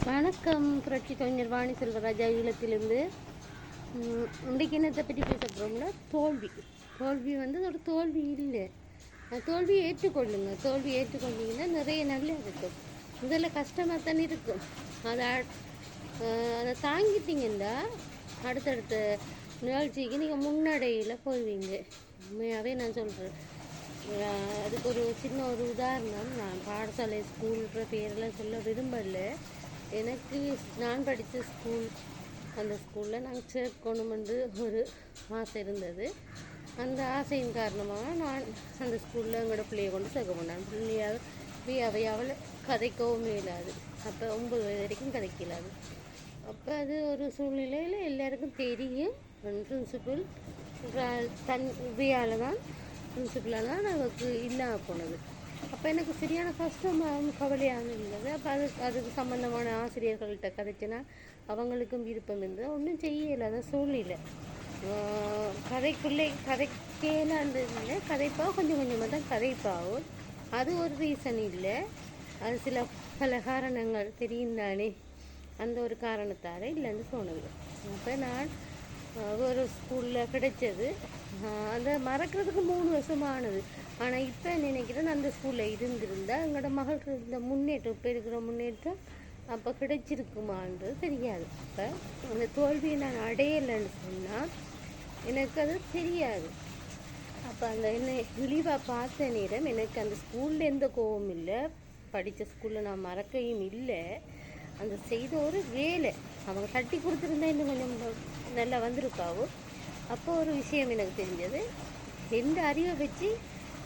வணக்கம். புரட்சி கவிஞர் வாணி செல்வராஜா ஈழத்திலிருந்து. இன்றைக்கு என்னத்தை பற்றி பேச போகிறோம்னா தோல்வி வந்து ஒரு தோல்வி இல்லை. தோல்வியை ஏற்றுக்கொள்ளுங்க. தோல்வி ஏற்றுக்கொண்டீங்கன்னா நிறைய நல்லா இருக்கும். முதல்ல கஷ்டமாக தானே இருக்கும். அதை தாங்கிட்டீங்கன்னா அடுத்தடுத்த நிகழ்ச்சிக்கு நீங்கள் முன்னடையில் போய்வீங்க. உண்மையாகவே நான் சொல்கிறேன். அதுக்கு ஒரு சின்ன ஒரு உதாரணம். நான் பாடசாலை ஸ்கூல்ன்ற பேரெல்லாம் சொல்ல விரும்பலை. எனக்கு நான் படித்த ஸ்கூல், அந்த ஸ்கூலில் நாங்கள் சேர்க்கணுமென்று ஒரு ஆசை இருந்தது. அந்த ஆசையின் காரணமாக நான் அந்த ஸ்கூலில் எங்களோட பிள்ளையை கொண்டு சேர்க்க போனேன். பிள்ளையாவை கதைக்கவும் இல்லாது. அப்போ 9 வயது வரைக்கும் கதைக்கலாது. அப்போ அது ஒரு சூழ்நிலையில் எல்லாருக்கும் தெரியும். பிரின்சிபல் வியாவில் தான் பிரின்சிபலால் தான் நமக்கு இல்லாமல் போனது. அப்போ எனக்கு சரியான கஷ்டமாகவும் கவலையாகவும் இருந்தது. அப்போ அதுக்கு சம்மந்தமான ஆசிரியர்கள்ட்ட கதைச்சினா அவங்களுக்கும் விருப்பம் இருந்தது. ஒன்றும் செய்யலாத சூழ்நிலை. கதைக்கலான்றதுல கதைப்பாவும் கொஞ்சம் கொஞ்சமாக தான் கதைப்பாவும். அது ஒரு ரீசன் இல்லை. அது பல காரணங்கள் தெரியும் தானே. அந்த ஒரு காரணத்தால் இல்லைன்னு தோணுது. அப்போ நான் ஒரு ஸ்கூலில் கிடைச்சது. அந்த மறக்கிறதுக்கு 3 வருஷமானது. ஆனால் இப்போ நினைக்கிறேன் அந்த ஸ்கூலில் இருந்திருந்தால் எங்களோட மகள் இருந்த முன்னேற்றம், இப்போ இருக்கிற முன்னேற்றம் அப்போ கிடைச்சிருக்குமான்றது தெரியாது. இப்போ அந்த தோல்வியை நான் அடையலைன்னு சொன்னால் எனக்கு அது தெரியாது. அப்போ அந்த என்ன இழிவாக பார்த்த நேரம் எனக்கு அந்த ஸ்கூலில் எந்த கோபமும் இல்லை. படித்த ஸ்கூலில் நான் மறக்கையும் இல்லை. அந்த செய்த ஒரு வேலை அவங்க தட்டி கொடுத்துருந்தா இன்னும் கொஞ்சம் நல்லா வந்திருக்காவோ. அப்போ ஒரு விஷயம் எனக்கு தெரிஞ்சது. எந்த அறிவை வச்சு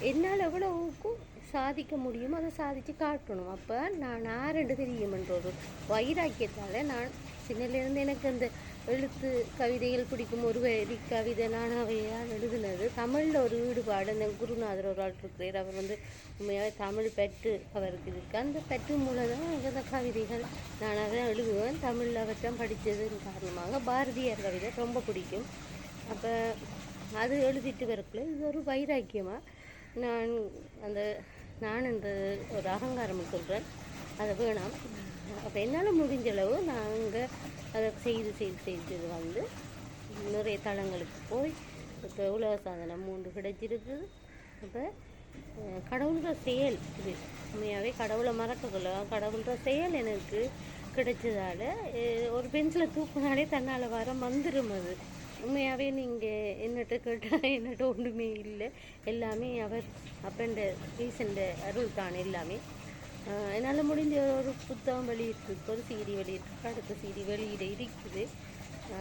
என்னால் எவ்வளவுக்கும் சாதிக்க முடியுமோ அதை சாதித்து காட்டணும். அப்போ நான் யாருன்னு தெரியுமென்ற ஒரு வைராக்கியத்தால் நான் சின்னலேருந்து எனக்கு அந்த எழுத்து கவிதைகள் பிடிக்கும். ஒரு வரி கவிதை நான் அவையாக எழுதுனது. தமிழில் ஒரு ஈடுபாடு. அந்த குருநாதர் ஒரு ஆள் இருக்கிறார். அவர் வந்து உண்மையாகவே தமிழ் பற்று அவருக்கு இருக்கு. அந்த பற்று மூலம் தான் அந்த கவிதைகள் நான் அதை எழுதுவேன். தமிழில் அவற்றம் படித்ததன் காரணமாக பாரதியார் கவிதை ரொம்ப பிடிக்கும். அப்போ அது எழுதிட்டு வரக்குள்ள இது ஒரு வைராக்கியமாக நான் என்ற ஒரு அகங்காரம் சொல்கிறேன். அதை வேணாம். அப்போ என்னால் முடிஞ்ச அளவு நாங்கள் அதை செய்து வந்து நிறைய தளங்களுக்கு போய் இப்போ உலக சாதனை 3 கிடைச்சிருக்குது. அப்போ கடவுள்கிற செயல் இது. உண்மையாகவே கடவுளை மறக்கக்குள்ள கடவுள்கிற செயல் எனக்கு கிடைச்சதால் ஒரு பென்சிலை தூக்குனாலே தன்னால் வர வந்துடும். அது உண்மையாகவே நீங்கள் என்னட்ட கேட்டால் என்னட்ட ஒன்றுமே இல்லை. எல்லாமே அவர் அப்பண்ட ரீசண்ட அருள் தான் எல்லாமே. என்னால் முடிஞ்ச ஒரு புத்தகம் வெளியிட்டிருக்கு, ஒரு CD வெளியிட்டிருக்கு, அடுத்த CD வெளியிட இருக்குது.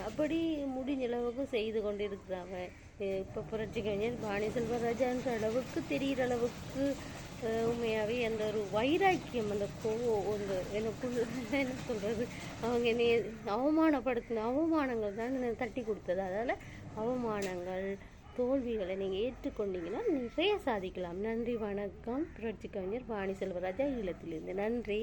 அப்படி முடிஞ்ச அளவுக்கு செய்து கொண்டு இருக்கிறாங்க. இப்போ புரட்சி கவிஞர் வாணி செல்வராஜான்ற அளவுக்கு தெரிகிற அளவுக்கு உண்மையாகவே அந்த ஒரு வைராக்கியம், அந்த அந்த எனக்குள்ள என்ன சொல்கிறது, அவங்க என்னை அவமானப்படுத்தின அவமானங்கள் தான் தட்டி கொடுத்தது. அதால் அவமானங்கள் தோல்விகளை நீங்கள் ஏற்றுக்கொண்டீங்கன்னா நிறைய சாதிக்கலாம். நன்றி, வணக்கம். புரட்சி கவிஞர் வாணி செல்வராஜா ஈழத்திலிருந்து. நன்றி.